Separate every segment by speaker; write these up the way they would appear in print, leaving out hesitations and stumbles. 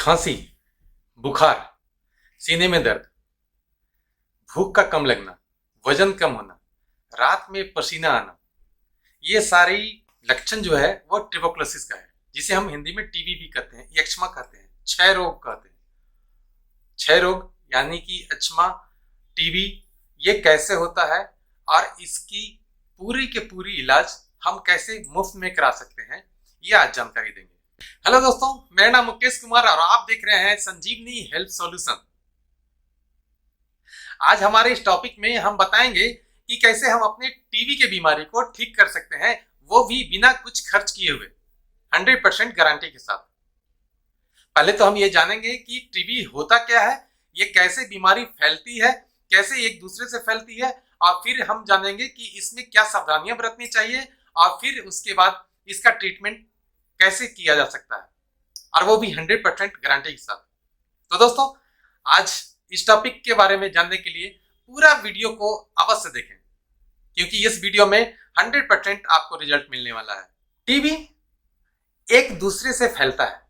Speaker 1: खांसी, बुखार, सीने में दर्द, भूख का कम लगना, वजन कम होना, रात में पसीना आना, ये सारी लक्षण जो है वो ट्यूबरकुलोसिस का है, जिसे हम हिंदी में टीबी भी कहते हैं, यक्ष्मा कहते हैं, क्षय रोग कहते हैं। क्षय रोग यानी कि यक्ष्मा, टीबी, ये कैसे होता है और इसकी पूरी के पूरी इलाज हम कैसे मुफ्त में करा सकते हैं, ये आज जानकारी देंगे। हेलो दोस्तों, मेरा नाम मुकेश कुमार और आप देख रहे हैं संजीवनी हेल्थ सॉल्यूशन। आज हमारे इस टॉपिक में हम बताएंगे कि कैसे हम अपने टीबी के बीमारी को ठीक कर सकते हैं, वो भी बिना कुछ खर्च किए हुए, 100% गारंटी के साथ। पहले तो हम ये जानेंगे कि टीबी होता क्या है, ये कैसे बीमारी फैलती है, कैसे एक दूसरे से फैलती है, और फिर हम जानेंगे कि इसमें क्या सावधानियां बरतनी चाहिए और फिर उसके बाद इसका ट्रीटमेंट कैसे किया जा सकता है, और वो भी 100% गारंटी के साथ। तो दोस्तों, आज इस टॉपिक के बारे में जानने के लिए पूरा वीडियो को अवश्य देखें, क्योंकि इस वीडियो में 100% आपको रिजल्ट मिलने वाला है। टीबी एक दूसरे से फैलता है।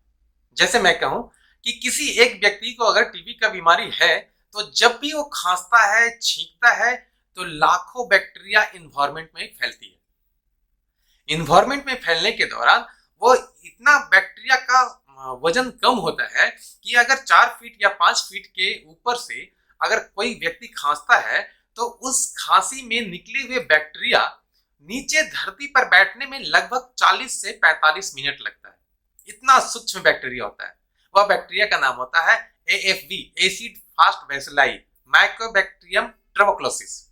Speaker 1: जैसे मैं कहूं कि किसी एक व्यक्ति को अगर टीबी का बीमारी है तो जब भी वो खांसता है, छींकता है, तो लाखों बैक्टीरिया इन्वायरमेंट में फैलती है। इन्वायरमेंट में फैलने के दौरान वो इतना बैक्टीरिया का वजन कम होता है कि अगर 4 फीट या 5 फीट के ऊपर से अगर कोई व्यक्ति खांसता है तो उस खांसी में निकले हुए बैक्टीरिया नीचे धरती पर बैठने में लगभग 40 से 45 मिनट लगता है। इतना सूक्ष्म बैक्टीरिया होता है। वह बैक्टीरिया का नाम होता है AFB, acid fast bacilli, Mycobacterium tuberculosis.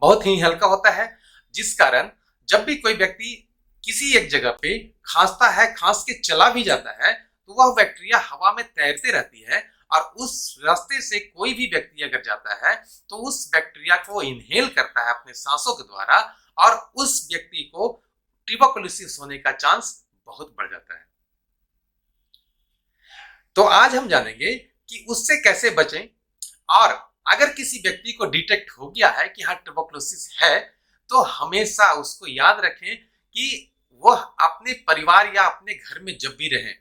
Speaker 1: बहुत ही हल्का होता है, जिस कारण जब भी कोई व्यक्ति किसी एक जगह पे खांसता है, खांस के चला भी जाता है, तो वह बैक्टीरिया हवा में तैरते रहती है और उस रास्ते से कोई भी व्यक्ति अगर जाता है तो उस बैक्टीरिया को इनहेल करता है अपने सांसों के द्वारा, और उस व्यक्ति को ट्यूबरकुलोसिस होने का चांस बहुत बढ़ जाता है। तो आज हम जानेंगे कि उससे कैसे बचें, और अगर किसी व्यक्ति को डिटेक्ट हो गया है कि हाँ ट्यूबरकुलोसिस है, तो हमेशा उसको याद रखें कि वह अपने परिवार या अपने घर में जब भी रहें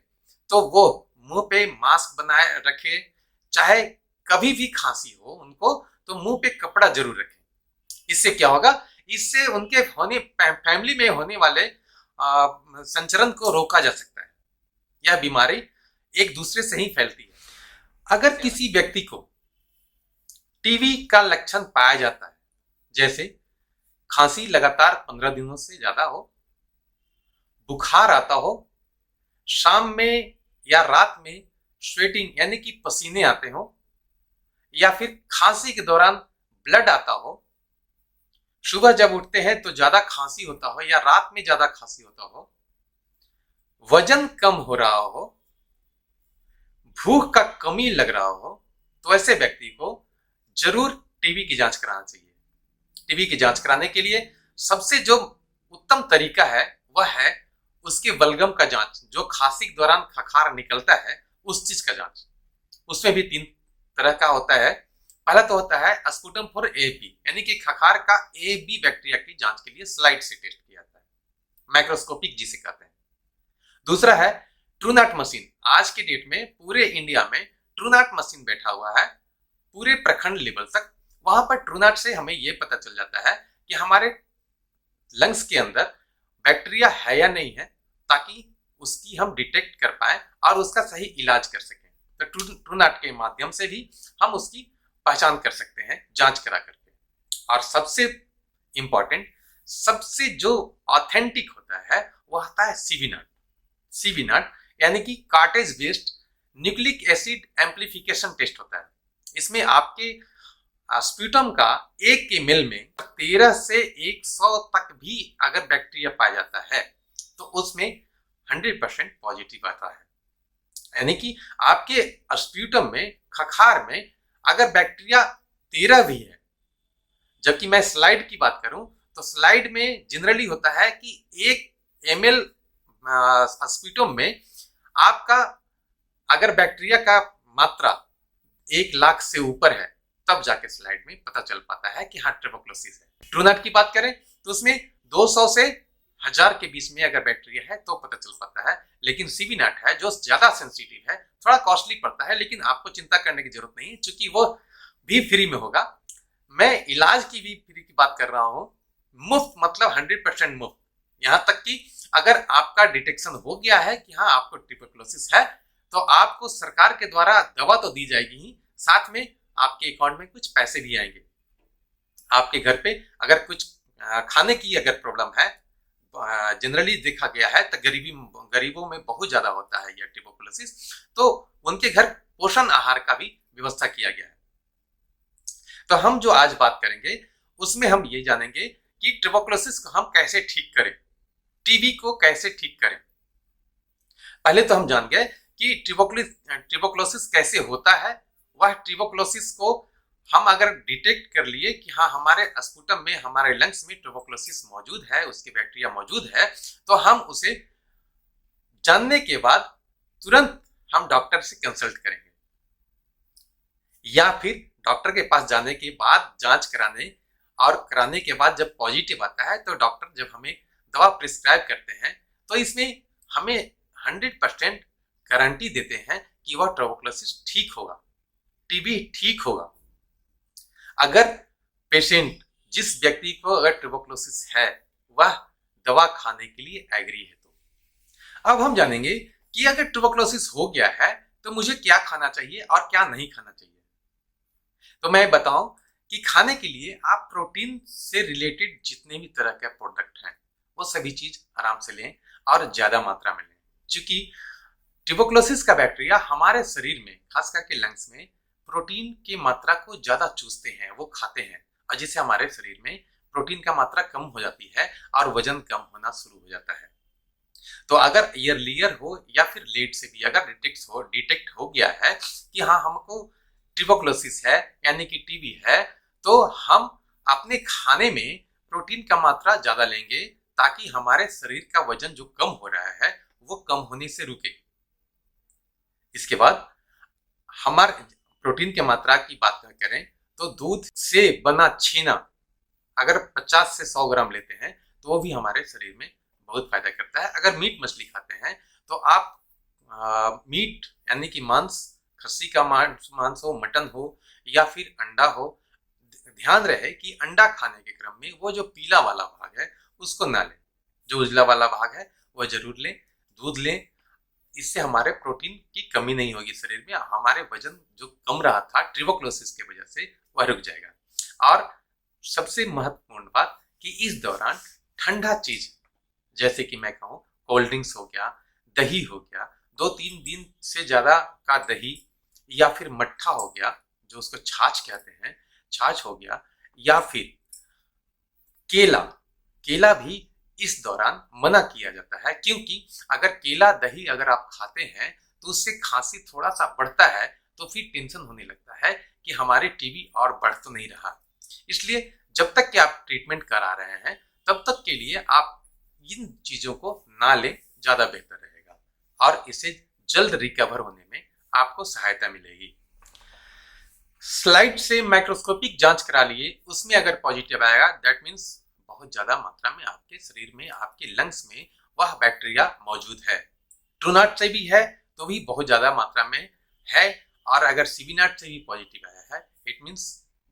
Speaker 1: तो वो मुंह पे मास्क बनाए रखे, चाहे कभी भी खांसी हो उनको तो मुंह पे कपड़ा जरूर रखें। इससे क्या होगा, इससे उनके फैमिली में होने वाले संचरण को रोका जा सकता है। यह बीमारी एक दूसरे से ही फैलती है। अगर किसी व्यक्ति को टीबी का लक्षण पाया जाता है, जैसे खांसी लगातार 15 दिनों से ज्यादा हो, बुखार आता हो, शाम में या रात में स्वेटिंग यानी कि पसीने आते हो, या फिर खांसी के दौरान ब्लड आता हो, सुबह जब उठते हैं तो ज्यादा खांसी होता हो या रात में ज्यादा खांसी होता हो, वजन कम हो रहा हो, भूख का कमी लग रहा हो, तो ऐसे व्यक्ति को जरूर टीबी की जांच कराना चाहिए। टीबी की जांच कराने के लिए सबसे जो उत्तम तरीका है वह है उसके बलगम का जांच, जो खांसी के दौरान खखार निकलता है उस चीज का जांच। उसमें भी 3 तरह का होता है। पहला तो होता है स्पुटम फॉर AB, यानी कि खखार का AB बैक्टीरिया की जांच के लिए स्लाइड से टेस्ट किया जाता है, माइक्रोस्कोपिक जिसे कहते हैं। दूसरा है ट्रूनाट मशीन। आज के डेट में पूरे इंडिया में ट्रूनाट मशीन बैठा हुआ है, पूरे प्रखंड लेवल तक। वहां पर ट्रूनाट से हमें यह पता चल जाता है कि हमारे लंग्स के अंदर बैक्टीरिया है या नहीं है, ताकि उसकी हम डिटेक्ट कर पाए और उसका सही इलाज कर सकें। तो ट्रूनाट के माध्यम से भी हम उसकी पहचान कर सकते हैं जांच करा करके। और सबसे इंपॉर्टेंट, सबसे जो ऑथेंटिक होता है वह होता है सीवीनाट, यानी कि cartridge based nucleic acid amplification test होता है। इसमें आपके स्प्यूटम का 1 ml में 13 से 100 तक भी अगर बैक्टीरिया पाया जाता है तो उसमें 100% पॉजिटिव आता है। यानी कि आपके स्प्यूटम में, खखार में अगर बैक्टीरिया 13 भी है, जबकि मैं स्लाइड की बात करूं तो स्लाइड में जनरली होता है कि 1 ml स्प्यूटम में आपका अगर बैक्टीरिया का मात्रा 1 लाख से ऊपर है, तब जाके स्लाइड में पता चल पाता है कि हाँ ट्यूबरकुलोसिस है। ट्रूनाट की बात करें तो उसमें 200 से 1000 के बीच में अगर बैक्टीरिया है तो पता चल पाता है लेकिन सीबी नट है जो ज्यादा सेंसिटिव है, थोड़ा कॉस्टली पड़ता है, लेकिन आपको चिंता करने की जरूरत नहीं है क्योंकि वो भी फ्री में होगा। मैं इलाज की भी फ्री की बात कर रहा हूं, मुफ्त मतलब 100% मुफ्त। यहां तक कि अगर आपका डिटेक्शन हो गया है कि हाँ आपको ट्यूबरकुलोसिस है, तो आपको सरकार के द्वारा दवा तो दी जाएगी ही, साथ में आपके अकाउंट में कुछ पैसे भी आएंगे। आपके घर पे अगर कुछ खाने की अगर प्रॉब्लम है, जनरली देखा गया है तो गरीबों में बहुत ज्यादा होता है यह ट्यूबरकुलोसिस, तो उनके घर पोषण आहार का भी व्यवस्था किया गया है। तो हम जो आज बात करेंगे उसमें हम ये जानेंगे कि ट्यूबरकुलोसिस को हम कैसे ठीक करें, टीबी को कैसे ठीक करें। पहले तो हम जान गए कि ट्यूबरकुलोसिस कैसे होता है। वह ट्यूबरकुलोसिस को हम अगर डिटेक्ट कर लिए कि हाँ हमारे स्पुटम में, हमारे लंग्स में ट्यूबरकुलोसिस मौजूद है, उसकी बैक्टीरिया मौजूद है, तो हम उसे जानने के बाद तुरंत हम डॉक्टर से कंसल्ट करेंगे, या फिर डॉक्टर के पास जाने के बाद जांच कराने और कराने के बाद जब पॉजिटिव आता है तो डॉक्टर जब हमें दवा प्रिस्क्राइब करते हैं तो इसमें हमें 100% गारंटी देते हैं कि वह ट्यूबरकुलोसिस ठीक होगा, टीबी ठीक होगा। अगर पेशेंट, जिस व्यक्ति को अगर ट्यूबरकुलोसिस है, वह दवा खाने के लिए एग्री है। तो अब हम जानेंगे कि अगर ट्यूबरकुलोसिस हो गया है तो मुझे क्या खाना चाहिए और क्या नहीं खाना चाहिए। तो मैं बताऊं कि खाने के लिए आप प्रोटीन से रिलेटेड जितने भी तरह के प्रोडक्ट हैं वो सभी चीज आराम से लें और ज्यादा मात्रा में लें, क्योंकि ट्यूबरकुलोसिस का बैक्टीरिया हमारे शरीर में, खास करके लंग्स में, प्रोटीन की मात्रा को ज्यादा चूसते हैं, वो खाते हैं, और जिससे हमारे शरीर में प्रोटीन का मात्रा कम हो जाती है और वजन कम होना शुरू हो जाता है। तो अगर ईयरलियर हो या फिर लेट से भी अगर डिटेक्ट हो गया है कि हाँ हमको ट्यूबरकुलोसिस है यानी कि टीबी है, तो हम अपने खाने में प्रोटीन का मात्रा ज्यादा लेंगे ताकि हमारे शरीर का वजन जो कम हो रहा है वो कम होने से रुके। इसके बाद हमारे प्रोटीन की मात्रा की बात करें तो दूध से बना छेना अगर 50 से 100 ग्राम लेते हैं तो वो भी हमारे शरीर में बहुत फायदा करता है। अगर मीट मछली खाते हैं तो आप मीट यानी कि मांस, खस्सी का मांस हो, मटन हो या फिर अंडा हो, ध्यान रहे कि अंडा खाने के क्रम में वो जो पीला वाला भाग है उसको ना लें, जो उजला वाला भाग है वह जरूर लें। दूध लें, इससे हमारे प्रोटीन की कमी नहीं होगी शरीर में, हमारे वजन जो कम रहा था ट्यूबरकुलोसिस की वजह से वह रुक जाएगा। और सबसे महत्वपूर्ण बात कि इस दौरान ठंडा चीज जैसे कि मैं कहूँ कोल्ड ड्रिंक्स हो गया, दही हो गया, 2-3 दिन से ज्यादा का दही, या फिर मट्ठा हो गया जो उसको छाछ कहते हैं, छाछ हो गया, या फिर केला भी इस दौरान मना किया जाता है, क्योंकि अगर केला दही अगर आप खाते हैं तो उससे खांसी थोड़ा सा बढ़ता है, तो फिर टेंशन होने लगता है कि हमारे टीबी और बढ़ तो नहीं रहा। इसलिए जब तक कि आप ट्रीटमेंट करा रहे हैं तब तक के लिए आप इन चीजों को ना लें, ज्यादा बेहतर रहेगा और इसे जल्द रिकवर होने में आपको सहायता मिलेगी। स्लाइड से माइक्रोस्कोपिक जांच करा लिए, उसमें अगर पॉजिटिव आएगा दैट मीन्स बहुत ज्यादा मात्रा में आपके शरीर में, आपके लंग्स में वह बैक्टीरिया मौजूद है। ट्रू नॉट से भी है तो भी बहुत ज्यादा मात्रा में है, और अगर सीबी नॉट से भी पॉजिटिव आया है इट मीन्स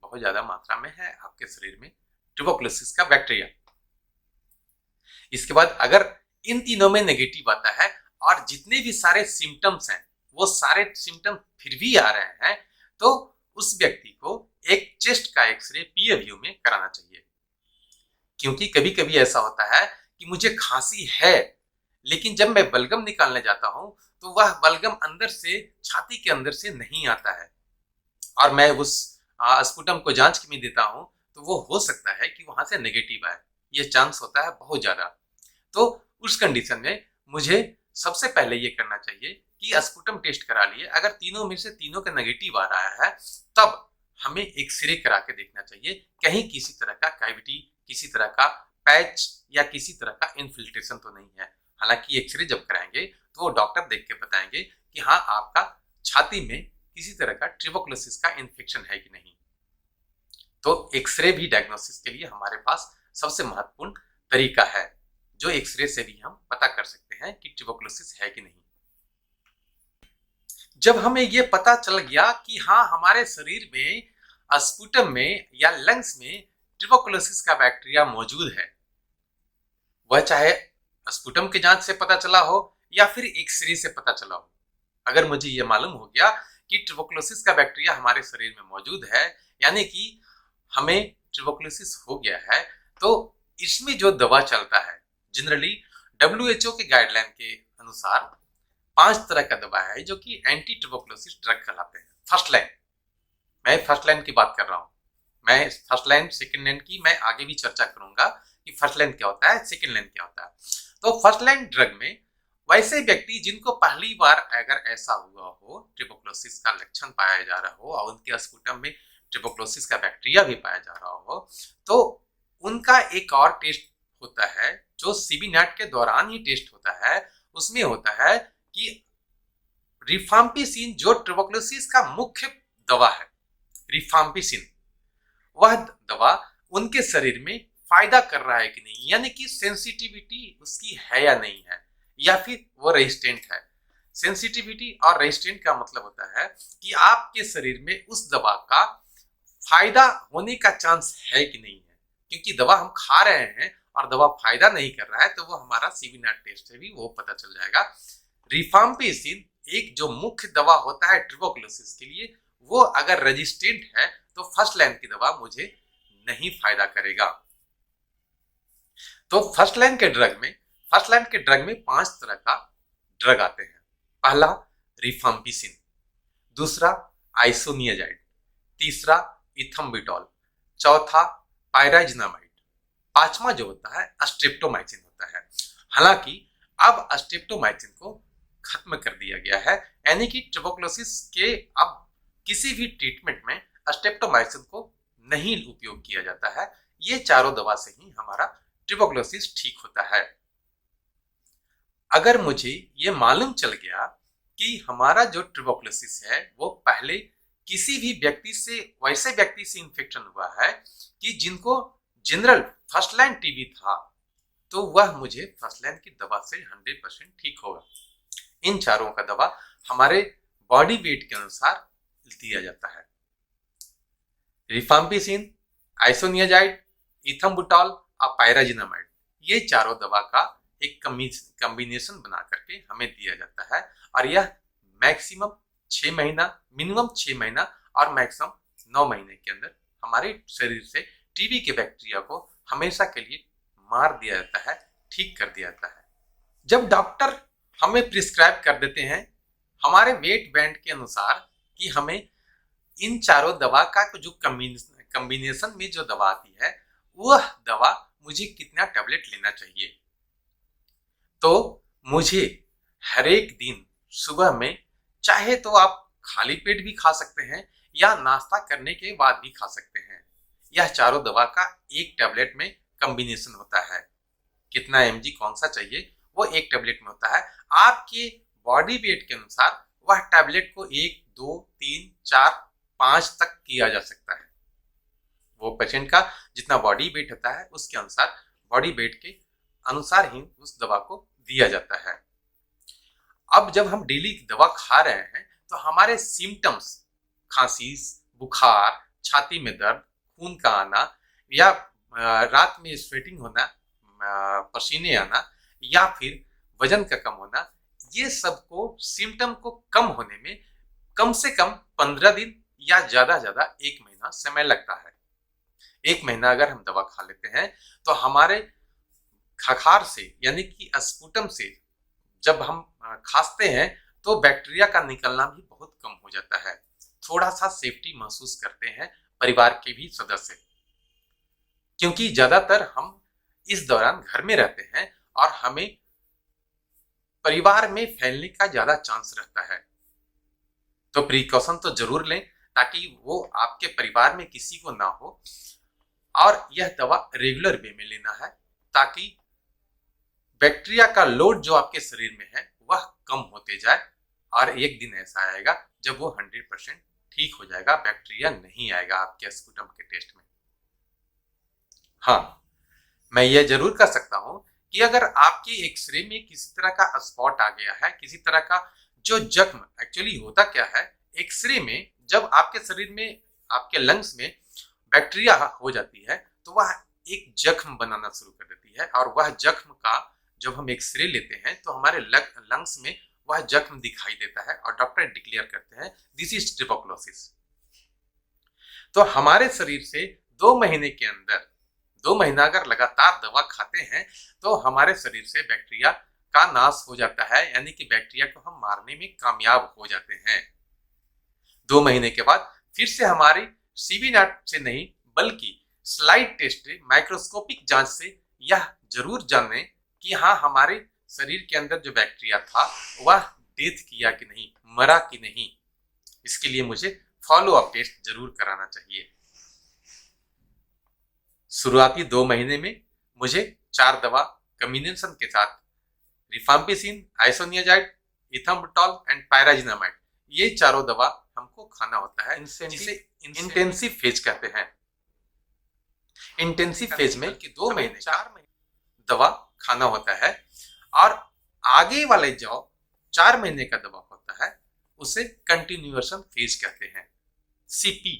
Speaker 1: बहुत ज्यादा मात्रा में है आपके शरीर में ट्यूबरकुलोसिस का बैक्टीरिया। इसके बाद अगर इन तीनों में नेगेटिव आता है और जितने भी सारे सिम्टम्स हैं वो सारे सिम्टम फिर भी आ रहे हैं, तो उस व्यक्ति को एक चेस्ट का एक्सरे पीए व्यू में कराना चाहिए। क्योंकि कभी कभी ऐसा होता है कि मुझे खांसी है लेकिन जब मैं बलगम निकालने जाता हूं तो वह बलगम अंदर से, छाती के अंदर से नहीं आता है, और मैं उस स्पुटम को जांच में देता हूं तो वो हो सकता है कि वहां से नेगेटिव आए, ये चांस होता है बहुत ज्यादा। तो उस कंडीशन में मुझे सबसे पहले ये करना चाहिए कि स्पुटम टेस्ट करा लिए, अगर तीनों में से तीनों का नेगेटिव आ रहा है तब हमें एक्सरे करा के देखना चाहिए, कहीं किसी तरह का कैविटी, किसी तरह का पैच या किसी तरह का इन्फिल्ट्रेशन तो नहीं है। हालांकि एक्सरे जब कराएंगे तो वो डॉक्टर देख के बताएंगे कि हाँ आपका छाती में किसी तरह का ट्यूबरकुलोसिस का इन्फेक्शन है कि नहीं। तो एक्सरे भी डायग्नोसिस के लिए हमारे पास सबसे महत्वपूर्ण तरीका है जो एक्सरे से भी हम पता कर सकते हैं कि ट्यूबरकुलोसिस है कि नहीं। जब हमें ये पता चल गया कि हाँ, हमारे शरीर में, स्पुटम में या लंग्स में ट्यूबरकुलोसिस का बैक्टीरिया मौजूद है, वह चाहे स्पुटम के जांच से पता चला हो या फिर एक्सरे से पता चला हो, अगर मुझे यह मालूम हो गया कि ट्यूबरकुलोसिस का बैक्टीरिया हमारे शरीर में मौजूद है, यानी कि हमें ट्यूबरकुलोसिस हो गया है, तो इसमें जो दवा चलता है, जनरली WHO के गाइडलाइन के अनुसार 5 तरह का दवा है जो कि एंटी ट्यूबरकुलोसिस ड्रग कहलाते हैं। फर्स्ट लाइन, मैं फर्स्ट लाइन की बात कर रहा हूं। मैं फर्स्ट लाइन, सेकंड लाइन की मैं आगे भी चर्चा करूंगा कि फर्स्ट लाइन क्या होता है, सेकंड लाइन क्या होता है। तो फर्स्ट लाइन ड्रग में वैसे व्यक्ति जिनको पहली बार अगर ऐसा हुआ हो, ट्यूबरकुलोसिस का लक्षण पाया जा रहा हो और उनके स्पुटम में ट्यूबरकुलोसिस का बैक्टीरिया भी पाया जा रहा हो, तो उनका एक और टेस्ट होता है जो सीबी नेट के दौरान ही टेस्ट होता है। उसमें होता है कि रिफाम्पिसिन, जो ट्यूबरकुलोसिस का मुख्य दवा है, रिफाम्पिसिन, वह दवा उनके शरीर में फायदा कर रहा है कि नहीं, यानी कि सेंसिटिविटी उसकी है या नहीं है, या फिर वो रेजिस्टेंट है। सेंसिटिविटी और रेजिस्टेंट का मतलब होता है कि आपके शरीर में उस दवा का फायदा होने का चांस है कि नहीं है, क्योंकि दवा हम खा रहे हैं और दवा फायदा नहीं कर रहा है, तो वो हमारा सीबी नेट टेस्ट से भी वो पता चल जाएगा। रिफाम्पिसिन एक जो मुख्य दवा होता है ट्यूबरकुलोसिस के लिए, वो अगर रेजिस्टेंट है तो फर्स्ट लाइन की दवा मुझे नहीं फायदा करेगा। तो फर्स्ट लाइन के ड्रग में 5 तरह का ड्रग आते हैं। पहला रिफाम्पिसिन, दूसरा आइसोनियाजाइड, तीसरा इथम्बिटॉल, चौथा पायराजिनामाइड, पांचवा जो होता है स्ट्रेप्टोमाइसिन होता है। हालांकि अब स्ट्रेप्टोमाइसिन को खत्म कर दिया गया है, यानी कि ट्यूबरकुलोसिस के अब किसी भी ट्रीटमेंट में स्ट्रेप्टोमाइसिन को नहीं उपयोग किया जाता है। ये चारों दवा से ही हमारा ट्यूबरकुलोसिस ठीक होता है। अगर मुझे ये मालूम चल गया कि हमारा जो ट्यूबरकुलोसिस है वो पहले किसी भी व्यक्ति से, वैसे व्यक्ति से इन्फेक्शन हुआ है कि जिनको जनरल फर्स्ट लाइन टीबी था, तो वह मुझे फर्स्ट लाइन की दवा से 100% ठीक होगा। इन चारों का दवा हमारे बॉडी वेट के अनुसार दिया जाता है। रिफाम्पिसिन, आइसोनियाजाइड, इथम्बुटॉल और पायराजिनामाइड, ये चारों दवा का एक कॉम्बिनेशन बना करके हमें दिया जाता है, और यह मैक्सिमम 6 महीना, मिनिमम 6 महीना और मैक्सिमम 9 महीने के अंदर हमारे शरीर से टीबी के बैक्टीरिया को हमेशा के लिए मार दिया जाता है, ठीक कर दिया जाता है। जब डॉक्टर हमें प्रिस्क्राइब कर देते हैं हमारे वेट बैंड के अनुसार कि हमें इन चारों दवा का जो कॉम्बिनेशन में जो दवा आती है, वह दवा मुझे कितना टैबलेट लेना चाहिए, तो मुझे हर एक दिन सुबह में, चाहे तो आप खाली पेट भी खा सकते हैं या नाश्ता करने के बाद भी खा सकते हैं, यह चारों दवा का एक टैबलेट में कॉम्बिनेशन होता है। कितना mg कौन सा चाहिए वो एक टैबलेट में होता है। आपके बॉडी वेट के अनुसार वह टैबलेट को 1, 2, 3, 4, 5 तक किया जा सकता है। वो पेशेंट का जितना बॉडी वेट होता है उसके अनुसार, बॉडी वेट के अनुसार ही उस दवा को दिया जाता है। अब जब हम डेली दवा खा रहे हैं तो हमारे सिम्टम्स, खांसी, बुखार, छाती में दर्द, खून का आना या रात में स्वेटिंग होना, पसीने आना या फिर वजन का कम होना, ये सबको सिम्टम को कम होने में कम से कम 15 दिन या ज्यादा 1 महीना समय लगता है। 1 महीना अगर हम दवा खा लेते हैं तो हमारे खखार से, यानी कि स्पुटम से जब हम खांसते हैं तो बैक्टीरिया का निकलना भी बहुत कम हो जाता है। थोड़ा सा सेफ्टी महसूस करते हैं परिवार के भी सदस्य, क्योंकि ज्यादातर हम इस दौरान घर में रहते हैं और हमें परिवार में फैलने का ज्यादा चांस रहता है। तो प्रिकॉशन तो जरूर लें ताकि वो आपके परिवार में किसी को ना हो, और यह दवा रेगुलर वे में लेना है ताकि बैक्टीरिया का लोड जो आपके शरीर में है वह कम होते जाए, और एक दिन ऐसा आएगा जब वो 100% ठीक हो जाएगा, बैक्टीरिया नहीं आएगा आपके स्पुटम के टेस्ट में। हाँ, मैं ये जरूर कर सकता हूं कि अगर आपके एक्सरे में किसी तरह का स्पॉट आ गया है, किसी तरह का जो जख्म, एक्चुअली होता क्या है, एक्सरे में जब आपके शरीर में, आपके लंग्स में बैक्टीरिया हो जाती है तो वह एक जख्म बनाना शुरू कर देती है, और वह जख्म का जब हम एक्सरे लेते हैं तो हमारे लंग्स में वह जख्म दिखाई देता है और डॉक्टर डिक्लेयर करते हैं दिस इज ट्यूबरकुलोसिस। तो हमारे शरीर से 2 महीने के अंदर, 2 महीना अगर लगातार दवा खाते हैं तो हमारे शरीर से बैक्टीरिया का नाश हो जाता है, यानी कि बैक्टीरिया को हम मारने में कामयाब हो जाते हैं। 2 महीने के बाद फिर से हमारी सीवी नॉट से नहीं बल्कि स्लाइड टेस्ट, माइक्रोस्कोपिक जांच से यह जरूर जाने कि हाँ, हमारे शरीर के अंदर जो बैक्टीरिया था वह डेथ किया कि नहीं, मरा कि नहीं। इसके लिए मुझे फॉलो अप टेस्ट जरूर कराना चाहिए। शुरुआती 2 महीने में मुझे 4 दवा कॉम्बिनेशन के साथ रिफाम्पिसिन, आइसोनियाजाइड, इथाम्बुटॉल एंड पायराजिनामाइड, ये चारों दवा हमको खाना होता है, जिसे इंटेंसिव फेज कहते हैं। इंटेंसिव फेज में 2 महीने 4 महीने दवा खाना होता है, और आगे वाले जो 4 महीने का दवा होता है उसे कंटिन्यूएशन फेज कहते हैं, सीपी।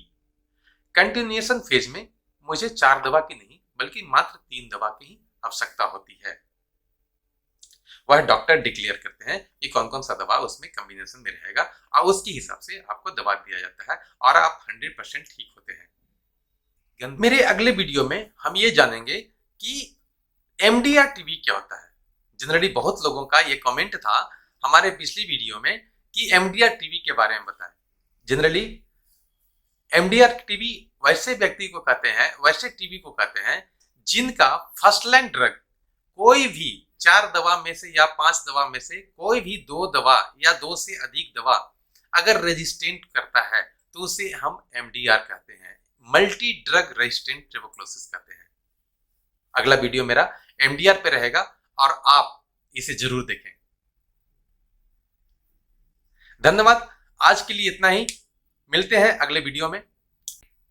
Speaker 1: कंटिन्यूएशन फेज में मुझे 4 दवा की नहीं बल्कि मात्र 3 दवा की ही आवश्यकता होती है। वह डॉक्टर डिक्लेयर करते हैं कि कौन कौन सा दवा उसमें कॉम्बिनेशन में रहेगा, और उसके हिसाब से आपको दवा दिया जाता है और आप 100% ठीक होते हैं। मेरे अगले वीडियो में हम ये जानेंगे कि एमडीआर टीबी क्या होता है। जनरली बहुत लोगों का ये कमेंट था हमारे पिछली वीडियो में कि एमडीआर टीबी के बारे में बताएं। जनरली एमडीआर टीबी वैसे व्यक्ति को कहते हैं, वैसे टीबी को कहते हैं जिनका फर्स्ट लाइन ड्रग कोई भी 4 दवा में से या 5 दवा में से कोई भी 2 दवा या 2 से अधिक दवा अगर रेजिस्टेंट करता है तो उसे हम एमडीआर कहते हैं, मल्टी ड्रग रेजिस्टेंट ट्यूबरकुलोसिस कहते हैं। अगला वीडियो मेरा एमडीआर पे रहेगा और आप इसे जरूर देखें। धन्यवाद, आज के लिए इतना ही। मिलते हैं अगले वीडियो में।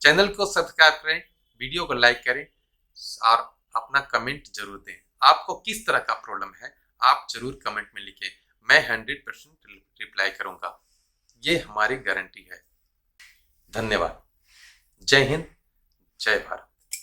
Speaker 1: चैनल को सब्सक्राइब करें, वीडियो को लाइक करें और अपना कमेंट जरूर दें। आपको किस तरह का प्रॉब्लम है आप जरूर कमेंट में लिखें, मैं 100% रिप्लाई करूंगा, ये हमारी गारंटी है। धन्यवाद। जय हिंद, जय भारत।